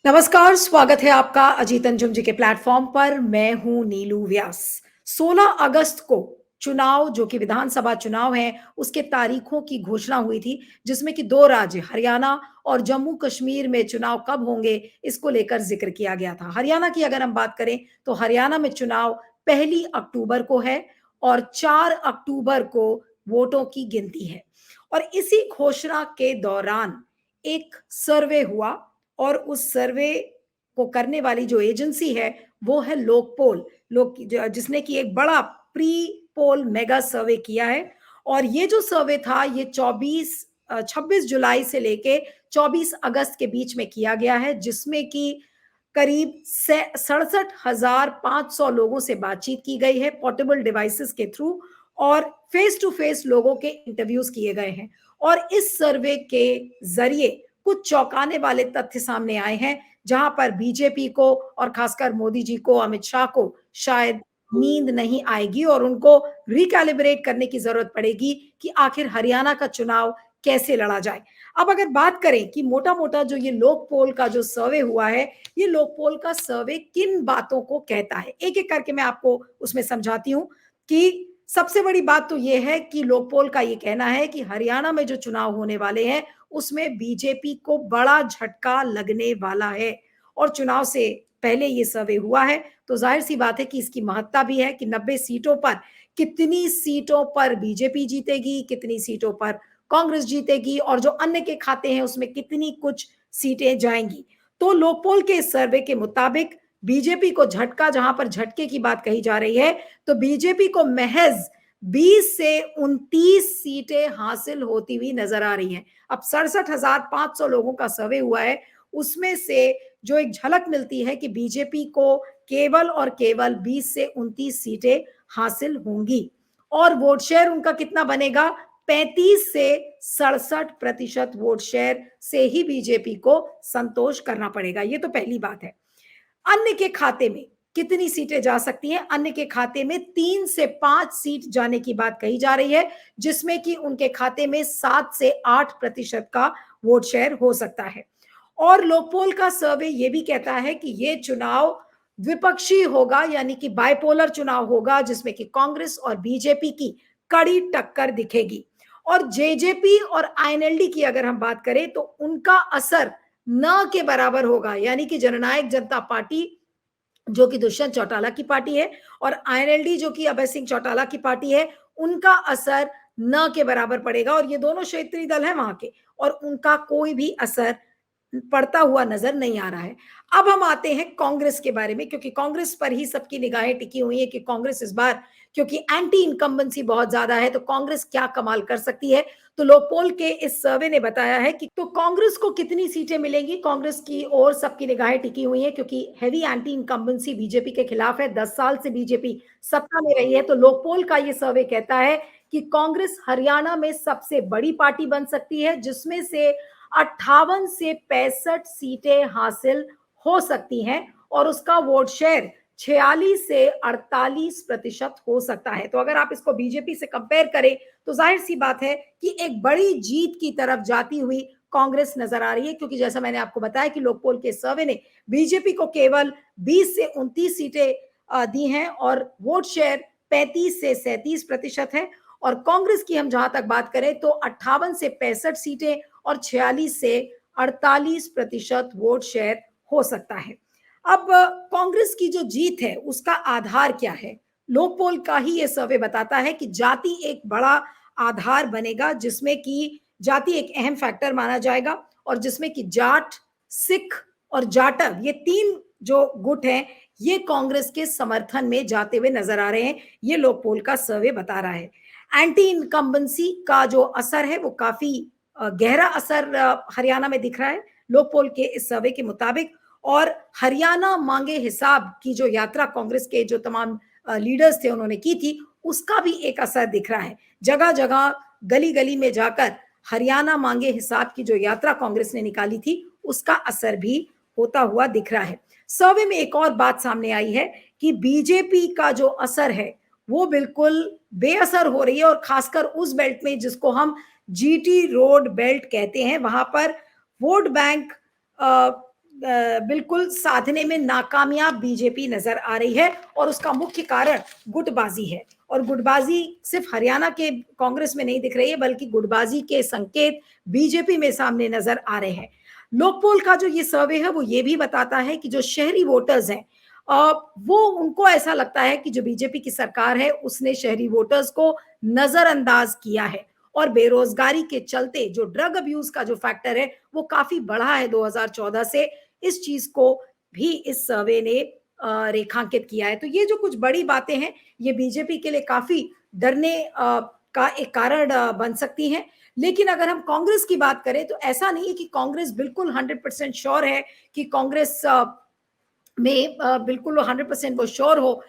नमस्कार, स्वागत है आपका अजीत अंजुम जी के प्लेटफॉर्म पर। मैं हूं नीलू व्यास। 16 अगस्त को चुनाव, जो कि विधानसभा चुनाव है, उसके तारीखों की घोषणा हुई थी, जिसमें कि 2 राज्य हरियाणा और जम्मू कश्मीर में चुनाव कब होंगे, इसको लेकर जिक्र किया गया था। हरियाणा की अगर हम बात करें तो हरियाणा में चुनाव 1 अक्टूबर को है और 4 अक्टूबर को वोटों की गिनती है। और इसी घोषणा के दौरान एक सर्वे हुआ और उस सर्वे को करने वाली जो एजेंसी है वो है लोकपोल, जिसने कि एक बड़ा प्री पोल मेगा सर्वे किया है। और ये जो सर्वे था ये 26 जुलाई से लेके 24 अगस्त के बीच में किया गया है, जिसमें कि करीब 67,500 लोगों से बातचीत की गई है पोर्टेबल डिवाइसेस के थ्रू, और फेस टू फेस लोगों के इंटरव्यूज किए गए हैं। और इस सर्वे के जरिए कुछ चौंकाने वाले तथ्य सामने आए हैं, जहां पर बीजेपी को और खासकर मोदी जी को, अमित शाह को शायद नींद नहीं आएगी और उनको रिकैलिब्रेट करने की जरूरत पड़ेगी कि आखिर हरियाणा का चुनाव कैसे लड़ा जाए। अब अगर बात करें कि मोटा मोटा जो ये लोक पोल का जो सर्वे हुआ है, ये लोक पोल का सर्वे किन बातों को कहता है, एक एक करके मैं आपको उसमें समझाती हूँ। कि सबसे बड़ी बात तो ये है कि लोकपोल का ये कहना है कि हरियाणा में जो चुनाव होने वाले हैं उसमें बीजेपी को बड़ा झटका लगने वाला है। और चुनाव से पहले ये सर्वे हुआ है, तो जाहिर सी बात है कि इसकी महत्ता भी है कि 90 सीटों पर कितनी सीटों पर बीजेपी जीतेगी, कितनी सीटों पर कांग्रेस जीतेगी, और जो अन्य के खाते हैं उसमें कितनी कुछ सीटें जाएंगी। तो लोकपोल के इस सर्वे के मुताबिक बीजेपी को झटका, जहां पर झटके की बात कही जा रही है, तो बीजेपी को महज 20 से 29 सीटें हासिल होती हुई नजर आ रही हैं। अब 67,500 लोगों का सर्वे हुआ है, उसमें से जो एक झलक मिलती है कि बीजेपी को केवल और केवल 20 से 29 सीटें हासिल होंगी। और वोट शेयर उनका कितना बनेगा? 35 से 67% वोट शेयर से ही बीजेपी को संतोष करना पड़ेगा। ये तो पहली बात है। अन्य के खाते में कितनी सीटें जा सकती हैं? अन्य के खाते में 3 से 5 सीट जाने की बात कही जा रही है, जिसमें कि उनके खाते में 7 से 8% का वोट शेयर हो सकता है। और लोकपोल का सर्वे ये भी कहता है कि ये चुनाव विपक्षी होगा, यानी कि बाइपोलर चुनाव होगा, जिसमें कि कांग्रेस और बीजेपी की कड़ी टक्कर दिखेगी। और जेजेपी और आईएनएलडी की अगर हम बात करें तो उनका असर न के बराबर होगा, यानी कि जननायक जनता पार्टी, जो कि दुष्यंत चौटाला की पार्टी है, और आईएनएलडी, जो कि अभय सिंह चौटाला की पार्टी है, उनका असर न के बराबर पड़ेगा। और ये दोनों क्षेत्रीय दल हैं वहां के, और उनका कोई भी असर पड़ता हुआ नजर नहीं आ रहा है। अब हम आते हैं कांग्रेस के बारे में, क्योंकि कांग्रेस पर ही सबकी निगाहें टिकी हुई है कि कांग्रेस इस बार, क्योंकि एंटी इनकम्बेंसी बहुत ज्यादा है, तो कांग्रेस क्या कमाल कर सकती है। तो लोकपोल के इस सर्वे ने बताया है कि तो कांग्रेस को कितनी सीटें मिलेंगी, कांग्रेस की ओर सबकी निगाहें टिकी हुई है, क्योंकि हैवी एंटी इनकम्बेंसी बीजेपी के खिलाफ है। 10 साल से बीजेपी सत्ता में रही है। तो लोकपोल का ये सर्वे कहता है कि कांग्रेस हरियाणा में सबसे बड़ी पार्टी बन सकती है, जिसमें से 58 से 65 सीटें हासिल हो सकती हैं, और उसका वोट शेयर 46 से 48% हो सकता है। तो अगर आप इसको बीजेपी से कंपेयर करें तो जाहिर सी बात है कि एक बड़ी जीत की तरफ जाती हुई कांग्रेस नजर आ रही है, क्योंकि जैसा मैंने आपको बताया कि लोकपोल के सर्वे ने बीजेपी को केवल 20 से 29 सीटें दी हैं, और वोट शेयर 35 से 37% है। और कांग्रेस की हम जहां तक बात करें तो 58 से 65 सीटें और 46 से 48% वोट शेयर हो सकता है। अब कांग्रेस की जो जीत है उसका आधार क्या है? लोकपोल का ही ये सर्वे बताता है कि जाति एक बड़ा आधार बनेगा, जिसमें कि जाति एक अहम फैक्टर माना जाएगा, और जिसमें कि जाट, सिख और जाटव, ये 3 जो गुट हैं, ये कांग्रेस के समर्थन में जाते हुए नजर आ रहे हैं। ये लोकपोल का सर्वे बता रहा है। एंटी इनकम्बेंसी का जो असर है वो काफी गहरा असर हरियाणा में दिख रहा है लोकपोल के इस सर्वे के मुताबिक। और हरियाणा मांगे हिसाब की जो यात्रा कांग्रेस के जो तमाम लीडर्स थे उन्होंने की थी, उसका भी एक असर दिख रहा है। जगह जगह, गली गली में जाकर हरियाणा मांगे हिसाब की जो यात्रा कांग्रेस ने निकाली थी, उसका असर भी होता हुआ दिख रहा है। सर्वे में एक और बात सामने आई है कि बीजेपी का जो असर है वो बिल्कुल बेअसर हो रही है, और खासकर उस बेल्ट में जिसको हम जीटी रोड बेल्ट कहते हैं, वहां पर वोट बैंक बिल्कुल साधने में नाकामयाब बीजेपी नजर आ रही है और उसका मुख्य कारण गुटबाजी है। और गुटबाजी सिर्फ हरियाणा के कांग्रेस में नहीं दिख रही है, बल्कि गुटबाजी के संकेत बीजेपी में सामने नजर आ रहे हैं। लोकपोल का जो ये सर्वे है वो ये भी बताता है कि जो शहरी वोटर्स हैं, वो उनको ऐसा लगता है कि जो बीजेपी की सरकार है उसने शहरी वोटर्स को नजरअंदाज किया है। और बेरोजगारी के चलते जो ड्रग अब्यूज का जो फैक्टर है वो काफी बढ़ा है 2014 से, इस चीज को भी इस सर्वे ने रेखांकित किया है। तो ये जो कुछ बड़ी बातें हैं ये बीजेपी के लिए काफी डरने का एक कारण बन सकती हैं। लेकिन अगर हम कांग्रेस की बात करें तो ऐसा नहीं है कि कांग्रेस बिल्कुल 100% श्योर है कि कांग्रेस में बिल्कुल 100% वो श्योर हो।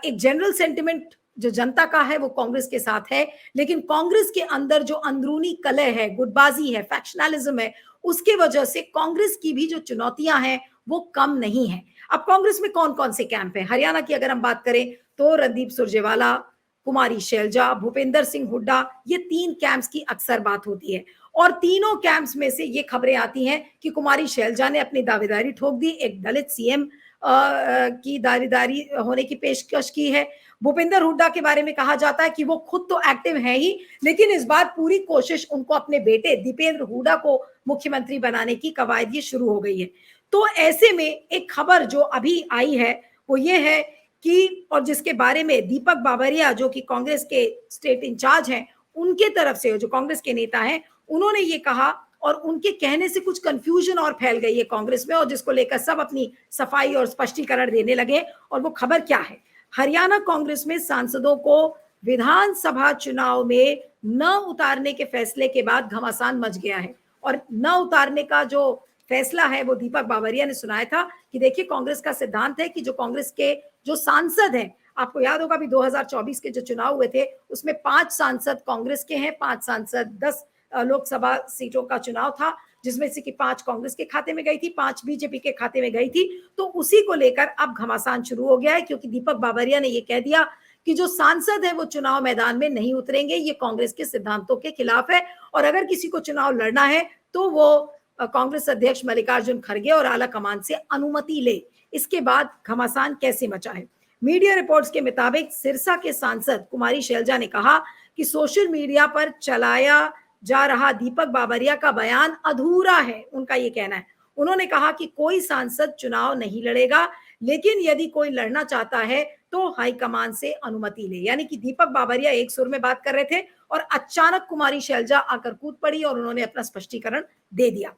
एक जनरल सेंटिमेंट जो जनता का है वो कांग्रेस के साथ है, लेकिन कांग्रेस के अंदर जो अंदरूनी कलह है, गुटबाजी है, फैक्शनलिज्म है, उसके वजह से कांग्रेस की भी जो चुनौतियां हैं वो कम नहीं है। अब कांग्रेस में कौन कौन से कैंप है? हरियाणा की अगर हम बात करें तो रणदीप सुरजेवाला, कुमारी शैलजा, भूपेंद्र सिंह हुड्डा, ये 3 कैंप्स की अक्सर बात होती है। और तीनों कैंप्स में से ये खबरें आती हैं कि कुमारी शैलजा ने अपनी दावेदारी ठोक दी, एक दलित सीएम की दावेदारी होने की पेशकश की है। भूपेंद्र हुड्डा के बारे में कहा जाता है कि वो खुद तो एक्टिव है ही, लेकिन इस बार पूरी कोशिश उनको अपने बेटे दीपेंद्र हुड्डा को मुख्यमंत्री बनाने की कवायद ये शुरू हो गई है। तो ऐसे में एक खबर जो अभी आई है वो ये है कि, और जिसके बारे में दीपक बाबरिया जो कि कांग्रेस के स्टेट इंचार्ज हैं, उनके तरफ से जो कांग्रेस के नेता हैं उन्होंने ये कहा, और उनके कहने से कुछ कंफ्यूजन और फैल गई है कांग्रेस में, और जिसको लेकर सब अपनी सफाई और स्पष्टीकरण देने लगे। और वो खबर क्या है? हरियाणा कांग्रेस में सांसदों को विधानसभा चुनाव में न उतारने के फैसले के बाद घमासान मच गया है। और न उतारने का जो फैसला है वो दीपक बाबरिया ने सुनाया था कि देखिए, कांग्रेस का सिद्धांत है कि जो कांग्रेस के जो सांसद हैं, आपको याद होगा भी 2024 के जो चुनाव हुए थे उसमें 5 सांसद कांग्रेस के हैं, 5 सांसद 10 लोकसभा सीटों का चुनाव था, जिसमें से कि 5 कांग्रेस के खाते में गई थी, 5 बीजेपी के खाते में गई थी। तो उसी को लेकर अब घमासान शुरू हो गया है, क्योंकि दीपक बाबरिया ने यह कह दिया कि जो सांसद है वो चुनाव मैदान में नहीं उतरेंगे, ये कांग्रेस के सिद्धांतों के खिलाफ है। और अगर किसी को चुनाव लड़ना है तो वो कांग्रेस अध्यक्ष मल्लिकार्जुन खड़गे और आला कमान से अनुमति ले। इसके बाद घमासान कैसे मचा है? मीडिया रिपोर्ट्स के मुताबिक सिरसा के सांसद कुमारी शैलजा ने कहा कि सोशल मीडिया पर चलाया जा रहा दीपक बाबरिया का बयान अधूरा है, उनका ये कहना है। उन्होंने कहा कि कोई सांसद चुनाव नहीं लड़ेगा, लेकिन यदि कोई लड़ना चाहता है तो हाईकमान से अनुमति ले। यानी कि दीपक बाबरिया एक सुर में बात कर रहे थे और अचानक कुमारी शैलजा आकर कूद पड़ी और उन्होंने अपना स्पष्टीकरण दे दिया।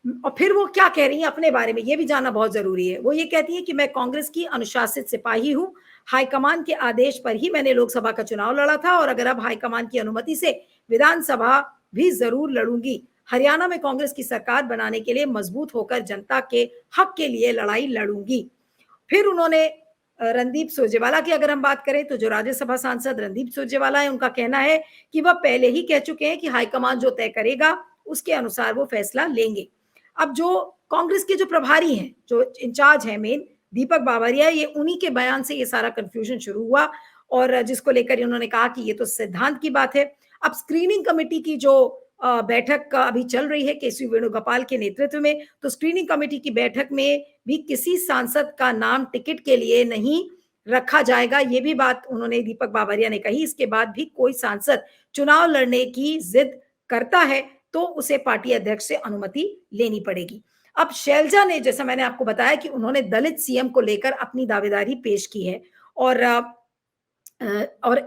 और फिर वो क्या कह रही हैं अपने बारे में, ये भी जानना बहुत जरूरी है। वो ये कहती है कि मैं कांग्रेस की अनुशासित सिपाही हूं, हाईकमान के आदेश पर ही मैंने लोकसभा का चुनाव लड़ा था, और अगर अब हाईकमान की अनुमति से विधानसभा भी जरूर लड़ूंगी। हरियाणा में कांग्रेस की सरकार बनाने के लिए मजबूत होकर जनता के हक के लिए लड़ाई लड़ूंगी। फिर उन्होंने रणदीप सुरजेवाला की अगर हम बात करें तो जो राज्यसभा सांसद रणदीप सुरजेवाला है, उनका कहना है कि वह पहले ही कह चुके हैं कि हाईकमान जो तय करेगा उसके अनुसार वो फैसला लेंगे। अब जो कांग्रेस के जो प्रभारी हैं, जो इंचार्ज हैं मेन, दीपक बाबरिया, ये उन्हीं के बयान से ये सारा कंफ्यूजन शुरू हुआ, और जिसको लेकर उन्होंने कहा कि ये तो सिद्धांत की बात है। अब स्क्रीनिंग कमेटी की जो बैठक अभी चल रही है केसी वेणुगोपाल के नेतृत्व में, तो स्क्रीनिंग कमेटी की बैठक में भी किसी सांसद का नाम टिकट के लिए नहीं रखा जाएगा, ये भी बात उन्होंने दीपक बाबरिया ने कही। इसके बाद भी कोई सांसद चुनाव लड़ने की जिद करता है तो उसे पार्टी अध्यक्ष से अनुमति लेनी पड़ेगी। अब शैलजा ने, जैसा मैंने आपको बताया कि उन्होंने दलित सीएम को लेकर अपनी दावेदारी पेश की है, और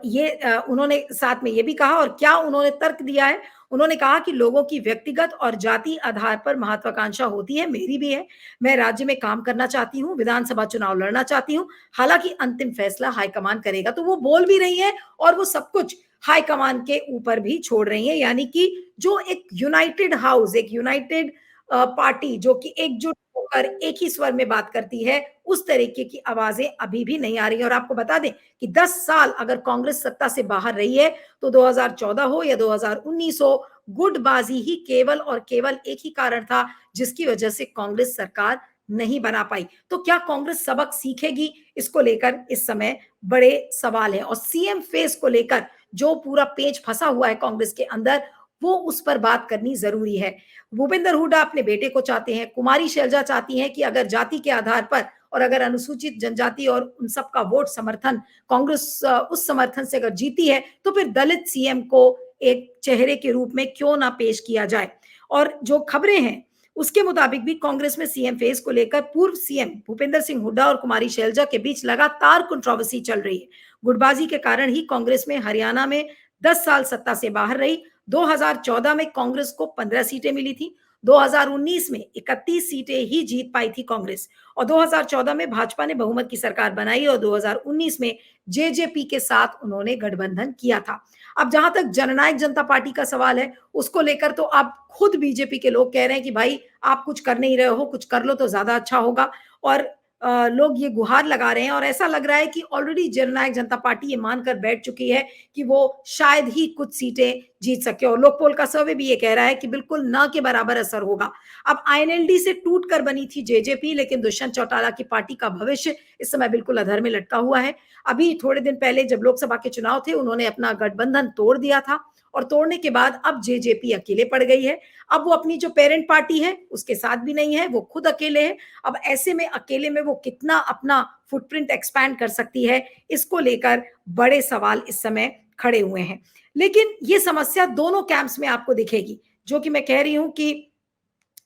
ये उन्होंने साथ में ये भी कहा, और क्या उन्होंने तर्क दिया है, उन्होंने कहा कि लोगों की व्यक्तिगत और जाति आधार पर महत्वाकांक्षा होती है, मेरी भी है। मैं राज्य में काम करना चाहती हूँ, विधानसभा चुनाव लड़ना चाहती हूँ, हालांकि अंतिम फैसला हाईकमान करेगा। तो वो बोल भी रही है और वो सब कुछ हाईकमान के ऊपर भी छोड़ रही है। यानी कि जो एक यूनाइटेड हाउस, एक यूनाइटेड पार्टी जो कि एकजुट होकर एक ही स्वर में बात करती है, उस तरीके की आवाजें अभी भी नहीं आ रही। और आपको बता दें कि 10 साल अगर कांग्रेस सत्ता से बाहर रही है तो 2014 हो या 2019 हो, गुटबाजी ही केवल और केवल एक ही कारण था जिसकी वजह से कांग्रेस सरकार नहीं बना पाई। तो क्या कांग्रेस सबक सीखेगी? इसको लेकर इस समय बड़े सवाल हैं। और सीएम फेस को लेकर जो पूरा पेच फंसा हुआ है कांग्रेस के अंदर, वो उस पर बात करनी जरूरी है। भूपेंद्र हुड्डा अपने बेटे को चाहते हैं, कुमारी शैलजा चाहती हैं कि अगर जाति के आधार पर और अगर अनुसूचित जनजाति और उन सबका वोट समर्थन कांग्रेस उस समर्थन से अगर जीती है तो फिर दलित सीएम को एक चेहरे के रूप में क्यों ना पेश किया जाए। और जो खबरें हैं उसके मुताबिक भी कांग्रेस में सीएम फेस को लेकर पूर्व सीएम भूपेंद्र सिंह हुड्डा और कुमारी शैलजा के बीच लगातार कंट्रोवर्सी चल रही है। गुटबाजी के कारण ही कांग्रेस में हरियाणा में 10 साल सत्ता से बाहर रही। 2014 में कांग्रेस को 15 सीटें मिली थी, 2019 में 31 सीटें ही जीत पाई थी कांग्रेस, और 2014 में भाजपा ने बहुमत की सरकार बनाई और 2019 में जेजेपी के साथ उन्होंने गठबंधन किया था। अब जहां तक जननायक जनता पार्टी का सवाल है, उसको लेकर तो आप खुद बीजेपी के लोग कह रहे हैं कि भाई आप कुछ कर नहीं रहे हो, कुछ कर लो तो ज्यादा अच्छा होगा। और लोग ये गुहार लगा रहे हैं और ऐसा लग रहा है कि ऑलरेडी जननायक जनता पार्टी ये मानकर बैठ चुकी है कि वो शायद ही कुछ सीटें जीत सके। और लोकपोल का सर्वे भी ये कह रहा है कि बिल्कुल ना के बराबर असर होगा। अब आईएनएलडी से टूट कर बनी थी जेजेपी, लेकिन दुष्यंत चौटाला की पार्टी का भविष्य इस समय बिल्कुल अधर में लटका हुआ है। अभी थोड़े दिन पहले जब लोकसभा के चुनाव थे, उन्होंने अपना गठबंधन तोड़ दिया था और तोड़ने के बाद अब जेजेपी अकेले पड़ गई है। अब वो अपनी जो पेरेंट पार्टी है उसके साथ भी नहीं है, वो खुद अकेले है। अब ऐसे में अकेले में वो कितना अपना फुटप्रिंट एक्सपैंड कर सकती है, इसको लेकर बड़े सवाल इस समय खड़े हुए हैं। लेकिन ये समस्या दोनों कैंप्स में आपको दिखेगी, जो कि मैं कह रही हूं कि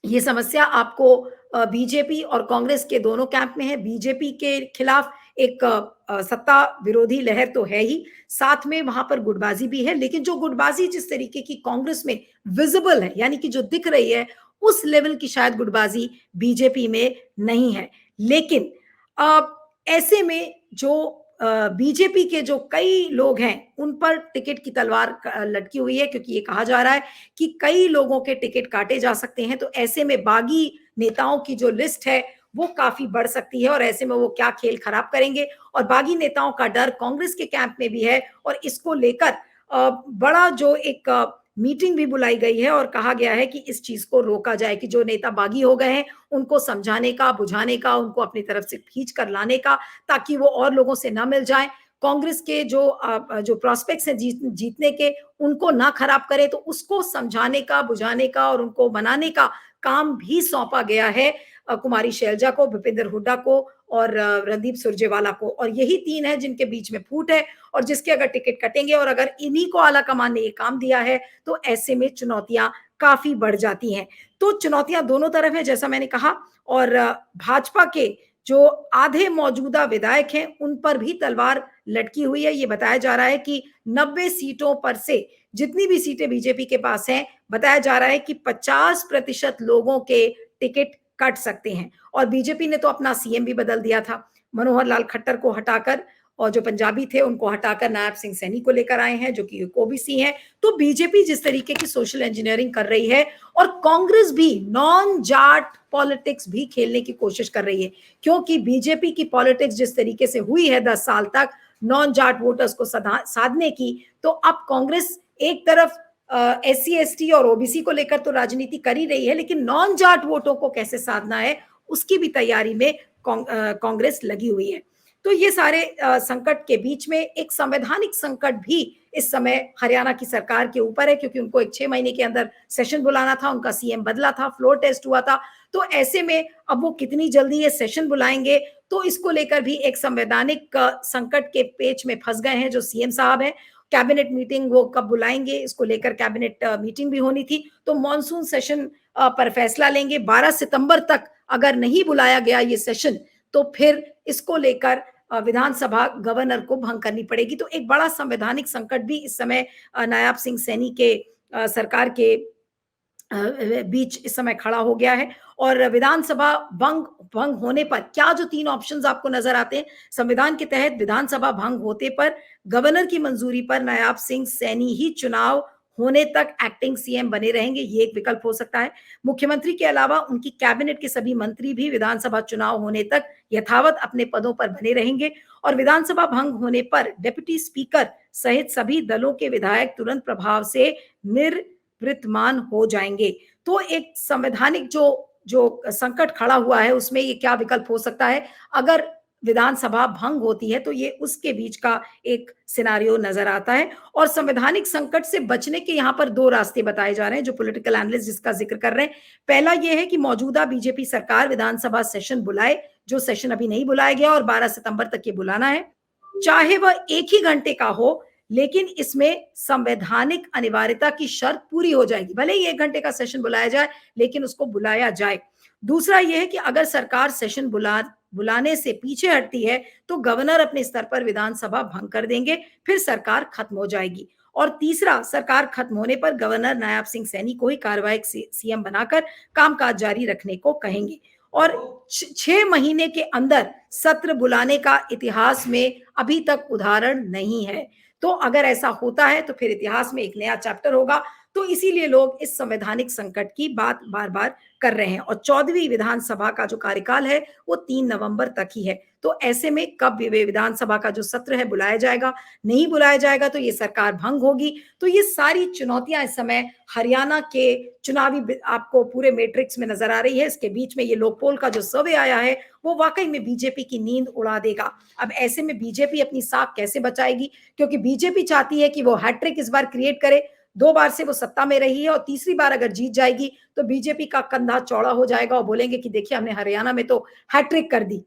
ये समस्या आपको बीजेपी और कांग्रेस के दोनों कैंप में है। बीजेपी के खिलाफ एक सत्ता विरोधी लहर तो है ही, साथ में वहां पर गुटबाजी भी है, लेकिन जो गुटबाजी जिस तरीके की कांग्रेस में विजिबल है, यानी कि जो दिख रही है, उस लेवल की शायद गुटबाजी बीजेपी में नहीं है। लेकिन ऐसे में जो बीजेपी के जो कई लोग हैं उन पर टिकट की तलवार लटकी हुई है, क्योंकि ये कहा जा रहा है कि कई लोगों के टिकट काटे जा सकते हैं। तो ऐसे में बागी नेताओं की जो लिस्ट है वो काफी बढ़ सकती है और ऐसे में वो क्या खेल खराब करेंगे। और बागी नेताओं का डर कांग्रेस के कैंप में भी है और इसको लेकर बड़ा जो एक मीटिंग भी बुलाई गई है और कहा गया है कि इस चीज को रोका जाए कि जो नेता बागी हो गए हैं उनको समझाने का, बुझाने का, उनको अपनी तरफ से खींच कर लाने का, ताकि वो और लोगों से ना मिल जाए। कांग्रेस के जो प्रोस्पेक्ट्स हैं जीतने के, उनको ना खराब करे, तो उसको समझाने का, बुझाने का और उनको बनाने का काम भी सौंपा गया है कुमारी शैलजा को, भूपेंद्र हुड्डा को और रणदीप सुरजेवाला को। और यही तीन है जिनके बीच में फूट है और जिसके अगर टिकट कटेंगे और अगर इन्हीं को आला कमान ने ये काम दिया है तो ऐसे में चुनौतियां काफी बढ़ जाती हैं। तो चुनौतियां दोनों तरफ है जैसा मैंने कहा। और भाजपा के जो आधे मौजूदा विधायक हैं उन पर भी तलवार लटकी हुई है। ये बताया जा रहा है कि 90 सीटों पर से जितनी भी सीटें बीजेपी के पास हैं, बताया जा रहा है कि 50% लोगों के टिकट कट सकते हैं। और बीजेपी ने तो अपना सीएम भी बदल दिया था, मनोहर लाल खट्टर को हटाकर और जो पंजाबी थे उनको हटाकर नायब सिंह सैनी को लेकर आए हैं, जो कि ओबीसी हैं। तो बीजेपी जिस तरीके की सोशल इंजीनियरिंग कर रही है और कांग्रेस भी नॉन जाट पॉलिटिक्स भी खेलने की कोशिश कर रही है, क्योंकि बीजेपी की पॉलिटिक्स जिस तरीके से हुई है 10 साल तक नॉन जाट वोटर्स को साधने की, तो अब कांग्रेस एक तरफ एससी एसटी और ओबीसी को लेकर तो राजनीति कर ही रही है, लेकिन नॉन जाट वोटों को कैसे साधना है उसकी भी तैयारी में कांग्रेस लगी हुई है। तो ये सारे संकट के बीच में एक संवैधानिक संकट भी इस समय हरियाणा की सरकार के ऊपर है, क्योंकि उनको एक 6 महीने के अंदर सेशन बुलाना था, उनका सीएम बदला था, फ्लोर टेस्ट हुआ था। तो ऐसे में अब वो कितनी जल्दी ये सेशन बुलाएंगे, तो इसको लेकर भी एक संवैधानिक संकट के पेच में फंस गए हैं जो सीएम साहब हैं। कैबिनेट मीटिंग वो कब बुलाएंगे, इसको लेकर कैबिनेट मीटिंग भी होनी थी, तो मॉनसून सेशन पर फैसला लेंगे। 12 सितंबर तक अगर नहीं बुलाया गया ये सेशन तो फिर इसको लेकर विधानसभा गवर्नर को भंग करनी पड़ेगी। तो एक बड़ा संवैधानिक संकट भी इस समय नायब सिंह सैनी के सरकार के बीच इस समय खड़ा हो गया है। और विधानसभा भंग होने पर क्या जो 3 ऑप्शंस आपको नजर आते हैं, संविधान के तहत विधानसभा भंग होते पर गवर्नर की मंजूरी पर नायब सिंह सैनी ही चुनाव होने तक एक्टिंग सीएम बने रहेंगे, ये एक विकल्प हो सकता है। मुख्यमंत्री के अलावा उनकी कैबिनेट के सभी मंत्री भी विधानसभा चुनाव होने तक यथावत अपने पदों पर बने रहेंगे और विधानसभा भंग होने पर डिप्टी स्पीकर सहित सभी दलों के विधायक तुरंत प्रभाव से निवृत्तमान हो जाएंगे। तो एक संवैधानिक जो संकट खड़ा हुआ है उसमें ये क्या विकल्प हो सकता है। अगर विधानसभा भंग होती है, तो ये उसके बीच का एक सिनेरियो नजर आता है। और संवैधानिक संकट से बचने के यहाँ पर दो रास्ते बताए जा रहे हैं, जो पॉलिटिकल एनालिस्ट जिसका जिक्र कर रहे हैं। पहला ये है कि मौजूदा बीजेपी सरकार विधानसभा सेशन बुलाए, जो सेशन अभी नहीं बुलाया गया और 12 सितंबर तक ये बुलाना है, चाहे वह एक ही घंटे का हो, लेकिन इसमें संवैधानिक अनिवार्यता की शर्त पूरी हो जाएगी। भले ही 1 घंटे का सेशन बुलाया जाए, लेकिन उसको बुलाया जाए। दूसरा यह है कि अगर सरकार सेशन बुलाने से पीछे हटती है, तो गवर्नर अपने स्तर पर विधानसभा भंग कर देंगे, फिर सरकार खत्म हो जाएगी। और तीसरा, सरकार खत्म होने पर गवर्नर नायब सिंह सैनी को ही कार्यवाहक सीएम बनाकर कामकाज जारी रखने को कहेंगे। और 6 महीने के अंदर सत्र बुलाने का इतिहास में अभी तक उदाहरण नहीं है। तो अगर ऐसा होता है तो फिर इतिहास में एक नया चैप्टर होगा। तो इसीलिए लोग इस संवैधानिक संकट की बात बार बार कर रहे हैं। और 14वीं विधानसभा का जो कार्यकाल है वो 3 नवंबर तक ही है। तो ऐसे में कब विधानसभा का जो सत्र है बुलाया जाएगा, नहीं बुलाया जाएगा तो ये सरकार भंग होगी। तो ये सारी चुनौतियां इस समय हरियाणा के चुनावी आपको पूरे मैट्रिक्स में नजर आ रही है। इसके बीच में ये लोकपोल का जो सर्वे आया है वो वाकई में बीजेपी की नींद उड़ा देगा। अब ऐसे में बीजेपी अपनी साख कैसे बचाएगी, क्योंकि बीजेपी चाहती है कि वो हैट्रिक इस बार क्रिएट करे। 2 बार से वो सत्ता में रही है और तीसरी बार अगर जीत जाएगी तो बीजेपी का कंधा चौड़ा हो जाएगा और बोलेंगे कि देखिए हमने हरियाणा में तो हैट्रिक कर दी।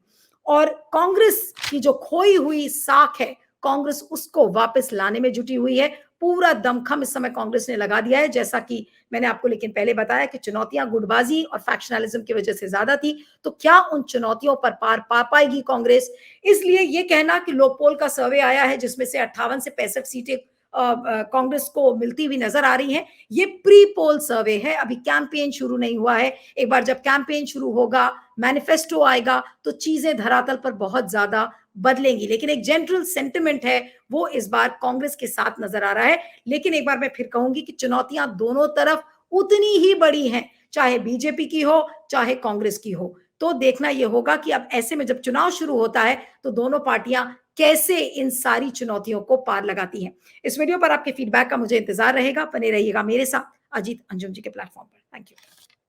और कांग्रेस की जो खोई हुई साख है, कांग्रेस उसको वापस लाने में जुटी हुई है। पूरा दमखम इस समय कांग्रेस ने लगा दिया है, जैसा कि मैंने आपको लेकिन पहले बताया कि चुनौतियां गुटबाजी और फैक्शनलिज्म की वजह से ज्यादा थी। तो क्या उन चुनौतियों पर पार पा पाएगी कांग्रेस? इसलिए ये कहना कि लोकपोल का सर्वे आया है जिसमें से 58 से 65 सीटें कांग्रेस को मिलती हुई नजर आ रही हैं, ये प्री पोल सर्वे है, अभी कैंपेन शुरू नहीं हुआ है। एक बार जब कैंपेन शुरू होगा, मैनिफेस्टो आएगा, तो चीजें धरातल पर बहुत ज्यादा बदलेंगी। लेकिन एक जनरल सेंटिमेंट है वो इस बार कांग्रेस के साथ नजर आ रहा है। लेकिन एक बार मैं फिर कहूंगी कि चुनौतियां दोनों तरफ उतनी ही बड़ी हैं, चाहे बीजेपी की हो चाहे कांग्रेस की हो। तो देखना यह होगा कि अब ऐसे में जब चुनाव शुरू होता है तो दोनों पार्टियां कैसे इन सारी चुनौतियों को पार लगाती हैं। इस वीडियो पर आपके फीडबैक का मुझे इंतजार रहेगा। बने रहिएगा मेरे साथ अजीत अंजुम जी के प्लेटफॉर्म पर। Thank you.